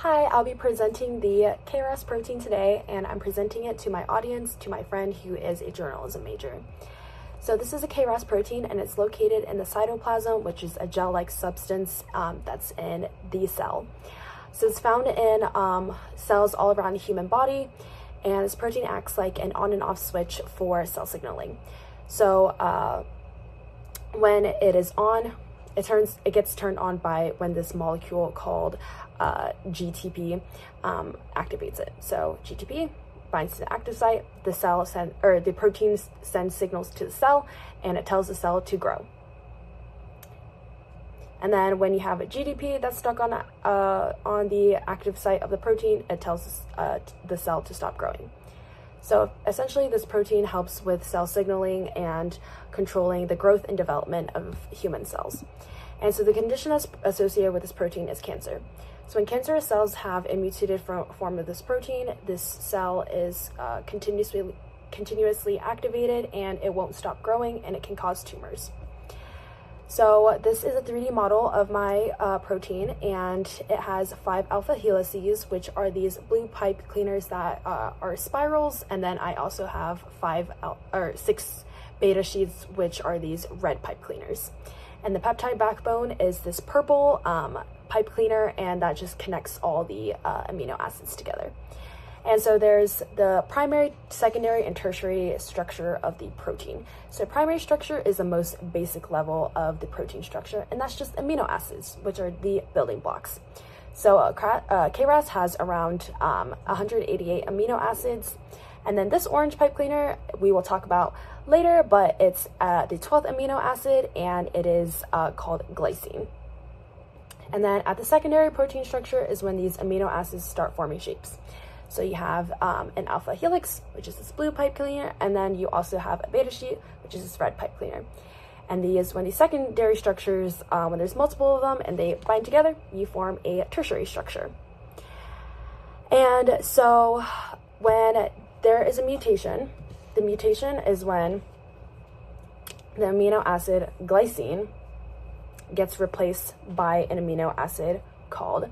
Hi, I'll be presenting the Kras protein today, and I'm presenting it to my audience, to my friend who is a journalism major. So this is a Kras protein, and it's located in the cytoplasm, which is a gel-like substance that's in the cell. So it's found in cells all around the human body, and this protein acts like an on and off switch for cell signaling. So when it is on, it gets turned on by when this molecule called GTP activates it. So GTP binds to the active site, the protein sends signals to the cell, and it tells the cell to grow. And then when you have a GDP that's stuck on the active site of the protein, it tells the cell to stop growing. So essentially, this protein helps with cell signaling and controlling the growth and development of human cells. And so the condition that's associated with this protein is cancer. So when cancerous cells have a mutated form of this protein, this cell is continuously activated, and it won't stop growing, and it can cause tumors. So this is a 3D model of my protein, and it has 5 alpha helices, which are these blue pipe cleaners that are spirals, and then I also have 6 beta sheets, which are these red pipe cleaners. And the peptide backbone is this purple pipe cleaner, and that just connects all the amino acids together. And so there's the primary, secondary, and tertiary structure of the protein. So primary structure is the most basic level of the protein structure, and that's just amino acids, which are the building blocks. So Kras has around 188 amino acids. And then this orange pipe cleaner we will talk about later, but it's the 12th amino acid, and it is called glycine. And then at the secondary protein structure is when these amino acids start forming shapes. So you have an alpha helix, which is this blue pipe cleaner, and then you also have a beta sheet, which is this red pipe cleaner. And when these secondary structures, when there's multiple of them and they bind together, you form a tertiary structure. And so when there is a mutation, the mutation is when the amino acid glycine gets replaced by an amino acid called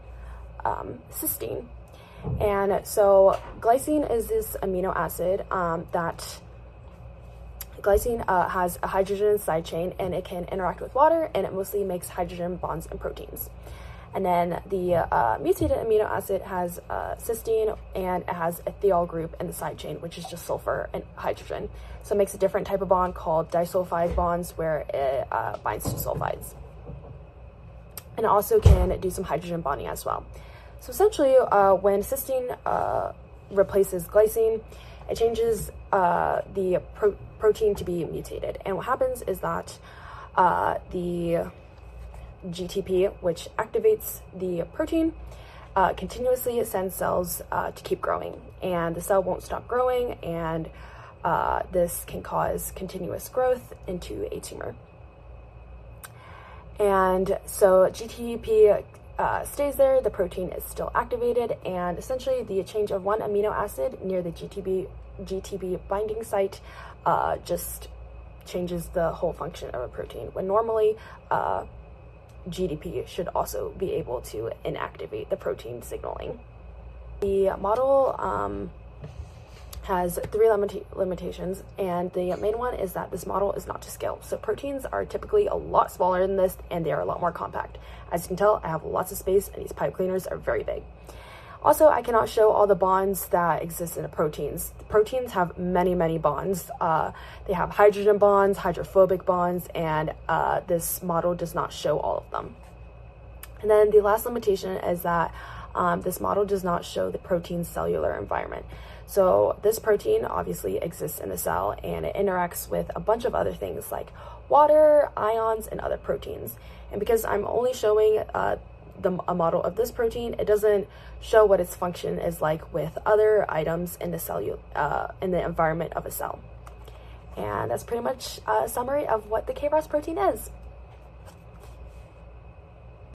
cysteine. And so glycine is this amino acid that glycine has a hydrogen side chain, and it can interact with water, and it mostly makes hydrogen bonds in proteins. And then the mutated amino acid has cysteine, and it has a thiol group in the side chain, which is just sulfur and hydrogen. So it makes a different type of bond called disulfide bonds, where it binds to sulfides. And it also can do some hydrogen bonding as well. So essentially, when cysteine replaces glycine, it changes the protein to be mutated. And what happens is that the GTP, which activates the protein, continuously sends cells to keep growing. And the cell won't stop growing, and this can cause continuous growth into a tumor. And so GTP stays there, the protein is still activated, and essentially the change of one amino acid near the GTP binding site just changes the whole function of a protein, when normally GDP should also be able to inactivate the protein signaling. The model has 3 limitations, and the main one is that this model is not to scale. So proteins are typically a lot smaller than this, and they are a lot more compact. As you can tell, I have lots of space, and these pipe cleaners are very big. Also, I cannot show all the bonds that exist in the proteins. The proteins have many, many bonds. They have hydrogen bonds, hydrophobic bonds, and this model does not show all of them. And then the last limitation is that this model does not show the protein's cellular environment. So this protein obviously exists in the cell, and it interacts with a bunch of other things like water, ions, and other proteins. And because I'm only showing a model of this protein, it doesn't show what its function is like with other items in the environment of a cell. And that's pretty much a summary of what the Kras protein is.